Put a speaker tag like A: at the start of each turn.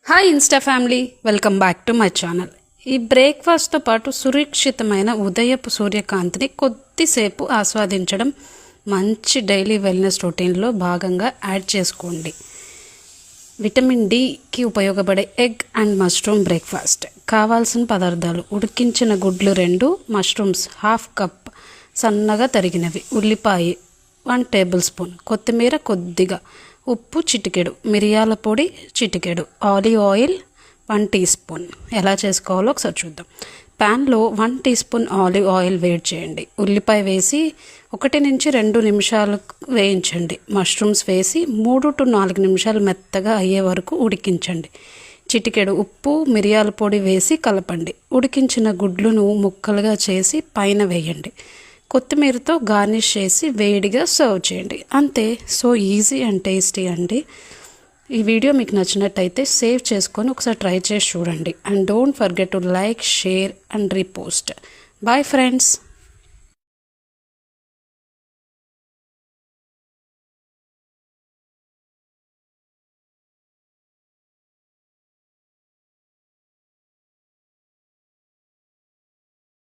A: Hi Insta family, welcome back to my channel. ఈ బ్రేక్ఫాస్ట్తో పాటు సురక్షితమైన ఉదయపు సూర్యకాంతిని కొద్దిసేపు ఆస్వాదించడం మంచి డైలీ వెల్నెస్ రొటీన్లో భాగంగా యాడ్ చేసుకోండి. విటమిన్ డికి ఉపయోగపడే ఎగ్ అండ్ మష్రూమ్ బ్రేక్ఫాస్ట్. కావాల్సిన పదార్థాలు: ఉడికించిన గుడ్లు 2, మష్రూమ్స్ ½ కప్ సన్నగా తరిగినవి, ఉల్లిపాయ 1 టేబుల్ స్పూన్, కొత్తిమీర కొద్దిగా, ఉప్పు చిటికెడు, మిరియాల పొడి చిటికెడు, ఆలివ్ ఆయిల్ 1 టీ స్పూన్. ఎలా చేసుకోవాలో ఒకసారి చూద్దాం. ప్యాన్లో 1 టీ స్పూన్ ఆలివ్ ఆయిల్ వేడి చేయండి. ఉల్లిపాయ వేసి 1 నుంచి 2 నిమిషాలు వేయించండి. మష్రూమ్స్ వేసి 3 to 4 నిమిషాలు మెత్తగా అయ్యే వరకు ఉడికించండి. చిటికెడు ఉప్పు, మిరియాల పొడి వేసి కలపండి. ఉడికించిన గుడ్లను ముక్కలుగా చేసి పైన వేయండి. కొత్తిమీరతో గార్నిష్ చేసి వేడిగా సర్వ్ చేయండి. అంతే, సో ఈజీ అండ్ టేస్టీ అండి. ఈ వీడియో మీకు నచ్చినట్టయితే సేవ్ చేసుకొని ఒకసారి ట్రై చేసి చూడండి. And don't forget to like, share and repost. Bye friends.